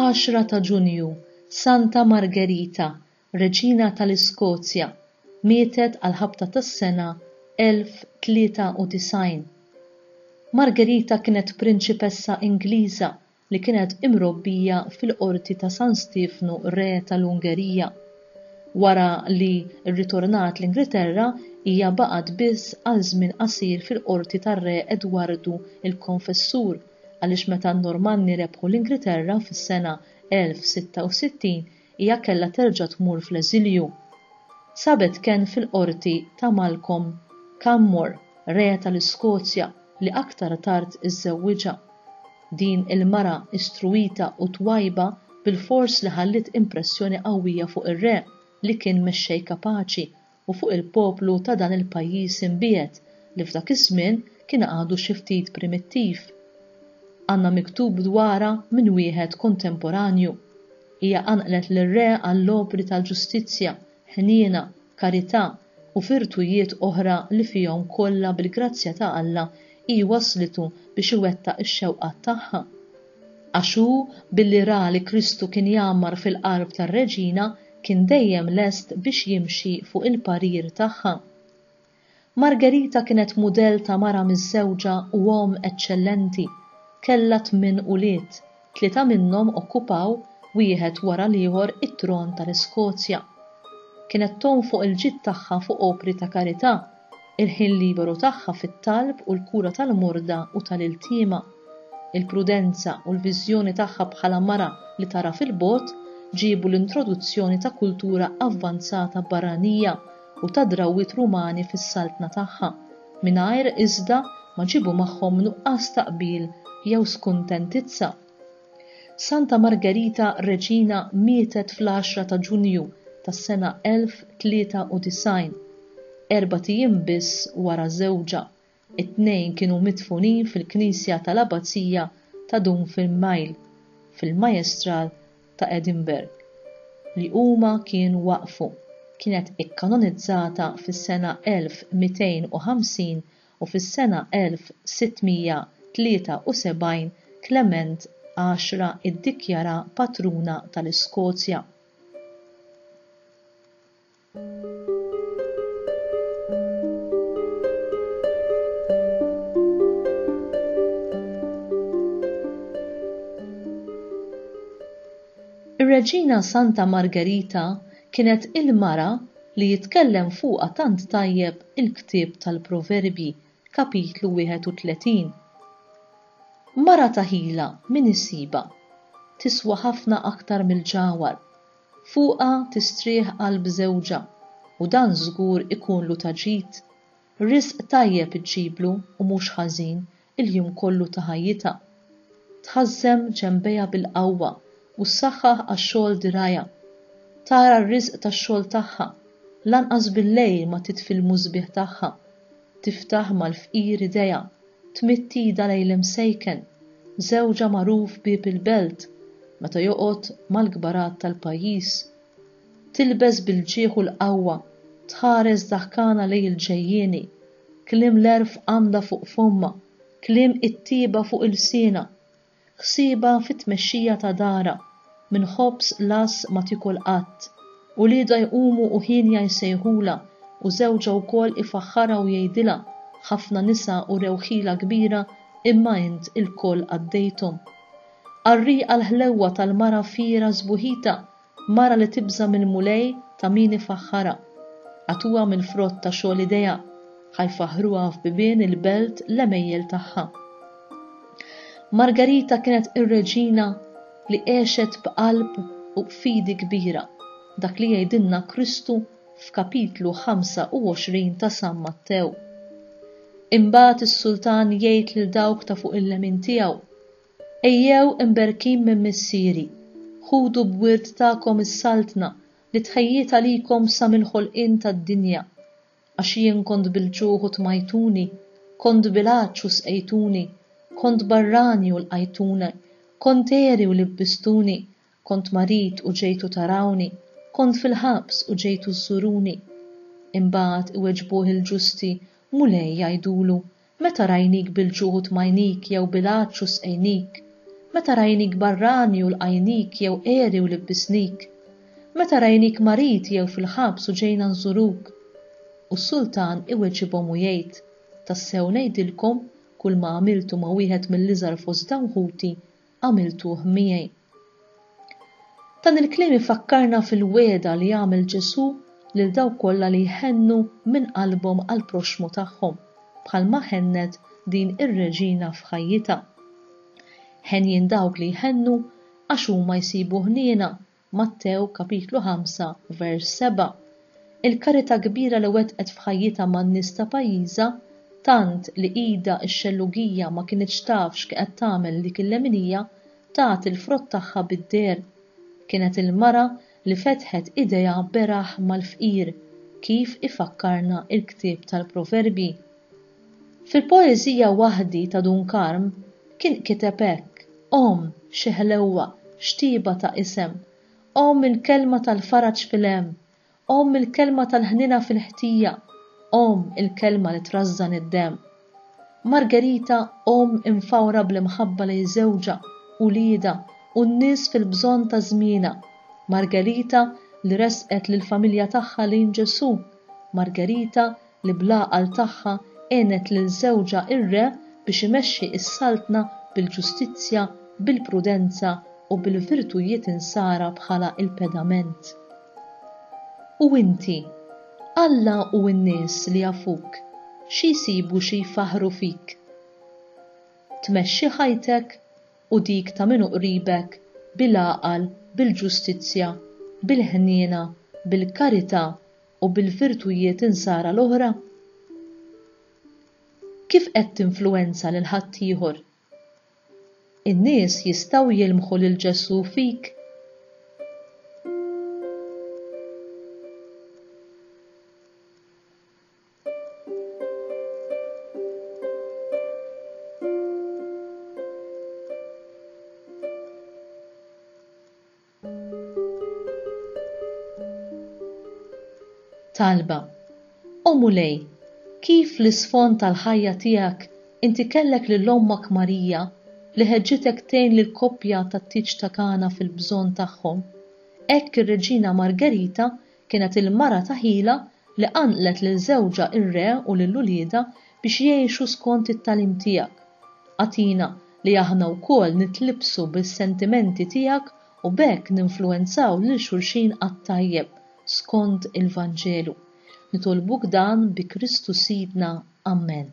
Fl-10 ta' Ġunju, Santa Margherita, Reġina tal-Iskozja, mietet għal ħabta tas-sena 1093. Margherita kienet prinċipessa Ingliża li kienet imrobbija fil-qorti ta' San Stefanu, re tal-Ungerija. Wara li rritornat l-Ingilterra hija baqgħet biss għal żmien qasir fil-qorti tar-re Edwardu il-Konfessur għaliex meta n-Normanni rebħu l-Ingilterra fis-sena 1066 hija kellha terġa' tmur fl-eżilju. Sabet kien fil-qorti ta' Malcolm Canmore, re tal-Iskozja, li aktar tard iżżewwiġha. Din il-mara istruita u twajba bil-fors li ħallit impressjoni qawwija fuq ir-re li kien mexxej kapaċi u fuq il-poplu ta' dan il-pajjiż imbiet li f'dak iż-żmien kien għadu xi ftit primittiv. Għandna miktub dwarha minn wieħed kontemporanju. Hija għanqlet lir-re għall-opri tal-ġustizzja, ħniena, karità u virtujiet oħra li fihom kollha bil-grazzja ta' Alla hi waslitu biex iwettaq ix-xewqat tagħha. Għax hu billi ra li Kristu kien jagħmar fil-qalb tar-Reġina kien dejjem lest biex jimxi fuq il-parir tagħha. Margherita kienet mudell ta' mara miż-żewġa u om eċċellenti. Kellha 8 ulied, 3 minnhom okkupaw wieħed wara l-ieħor it-tron tal-Iskozja. Kienet tom fuq il-ġid tagħha fuq opri ta' karità, il-ħin liberu tagħha fit-talb u l-kura tal-morda u tal-iltiema. Il-prudenza u l-viżjoni tagħha bħala mara li tara fil-bogħod ġiebu l-introduzzjoni ta' kultura avvanzata barranija u ta' drawwiet Rumani fis-saltna tagħha, mingħajr iżda ma ġibu magħhom nuqqas taqbil jew skuntentizza. Santa Margherita Reġina mietet fl-10 ta' Ġunju tas-sena 1093, 4 ijiem biss wara żewġa. It-tnejn kienu midfunin fil-Knisja tal-Abbazija ta' Dunfermline fil-Majestral ta' Edinburgh li huma kienu waqfu. Kienet ikkanonizzata fis-sena 1250 u fis-sena 1673 Clement 10 iddikjara patruna tal-Iskozja. Ir-Reġina Santa Margherita kienet il-mara li jitkellem fuqha tant tajjeb il-ktieb tal-Proverbi, kapitlu 31. Mara taħila min isiba, tiswa ħafna aktar mill-ġawar, fuqha tistrieħ qalb żewġa u dan żgur ikunlu ta' ġid. Risq tajjeb iġġiblu u mhux ħażin il-jum kollu ta' ħajjitha. Tħażżem ġenbejha bil-qawwa u s-saħħaħ għax-xogħol dirajja. Tara r-riżq tax-xogħol tagħha, lanqas bil-lejl ma titfi l-mużbieħ tagħha. Tiftaħ mal-fqir idejha, tmitt ida lejl imsejken, żewġa magħruf bieb il-belt meta joqgħod mal-kbarat tal-pajjiż. Tilbes bil-ġieħ u l-qawwa, tħares daħkana lejn il-ġejjieni, kliem l-erf għandha fuq fomma, kliem it-tieba fuq il-siena, ħsieba fit-tmexxija ta' dara, minn ħobs las ma tikol qatt, u lieda jqumu u ħinja jsejħula u żewġa wkoll ifaħħarha u jgħidilha ħafna nisa u rewħila kbira imma int il-koll għaddejthom. Qarriqa l-ħlewwa tal-mara fiera żbuħita, mara li tibża mill-mulej ta' min ifaħħarha. Għatuha mill-frott ta' xogħol idejha, ħajfaħruha f'bibien il-belt l-emejjel tagħha. Margherita kienet ir-Reġina li għexet b'qalb u b'fidi kbira, dak li jgħidilna Kristu f'kapitlu 25 ta' San Mattew. Imbagħad is-Sultan jgħid lil dawk ta' fuq il-lemin tiegħu: Ejjew imberkin minn missieri, ħudu b'wirt tagħkom is-saltna li tħejjiet għalikom sa mill-ħolqien tad-dinja. Għax jien kont bil-ġuħ u tmajtuni, kont bil-għaġġ u sqejtuni, kont barrani u lqajtuni, kont eri u libbistuni, kont marit u ġejtu tarawni, kont fil-ħabs u ġejtu żuruni. Imbagħad iweġbuh il-ġusti mulej jgħidulu: Meta rajnik bil-ġuħ u tmajnik jew bil-għaġġ u sqejnik? Meta rajnik barrani u l-qajnik jew qeri u libbisnik. Meta rajnik marit jew fil-ħabs u ġejna nżuruk. U s-sultan iweġibhom u jgħid: tassew ngħidilkom kull ma għamiltu ma' wieħed mill-iżgħar fost dawn ħuti għamiltuh miegħi. Dan il-kliem ifakkarna fil-weda li jagħmel Ġesu lil dawk kollha li jħennu minn qalbhom għall proxmu tagħhom, bħalma ħennet din ir-reġina f'ħajjitha. Ħenjin dawk li jħennu għax huma jsibu ħniena, Mattew kapitlu 5 vers 7. Il-karità kbira li wettqet f'ħajjitha man-nies ta' pajjiżha tant li qiegħda x-xellugija ma kinitx taf x'qed tagħmel dik il-leminija tat il-frott tagħha bid-der. Kienet il-mara li fetħet idejha beraħ mal-fqir kif ifakkarna il-ktieb tal-Proverbi. Fil-poeżija waħdi ta' Dunkarm kien kiteb hekk: Om xi ħlewwa, xtieba ta' isem, Om il-kelma tal-faraġ fil-hemm, Om il-kelma tal-ħnina fil-ħtija, Om il-kelma li trażżan id-demm. Margherita om imfawra bl-imħabba li żewġa u lieda u n-nies fil-bżonn ta' żmienha. Margherita li resqet lill-familja tagħha lejn Ġesu. Margherita li bl-għaqal tagħha għenet lil żewġa ir-re biex imexxi s-saltna bil-ġustizzja, bil-prudenza u bil-virtujiet insara bħala il-pedament. U inti, Alla u n-nies li jafuk, xi jsibu xi jfaħru fik? Tmexxi ħajtek u dik ta' minu qribek bil-għaqal, bil-ġustizzja, bil-ħniena, bil-karità u bil-virtujiet insara l-oħra? Kif qed tinfluwenza lil ħaddieħor? In-nies jistgħu jilmħu lil Ġesu fik? Talba. Omulej, kif l-isfond tal-ħajja tiegħek inti kellek lil ommak Marija li ħeġġitek tgħin lil koppja tat-tiġ ta' Kana fil-bżonn tagħhom. Hekk ir-Reġina Margherita kienet il-mara ta' ħila li qanqlet lil żewġa ir-re u lil ulieda biex jgħixu skont it-tagħlim tiegħek. Għatina li aħna wkoll nitlibsu bis-sentimenti tiegħek u b'hekk ninfluwenzaw lil xulxin għat-tajjeb skont il-Vanġelu. Nitolbuk dan bi Kristu Sidna. Amen.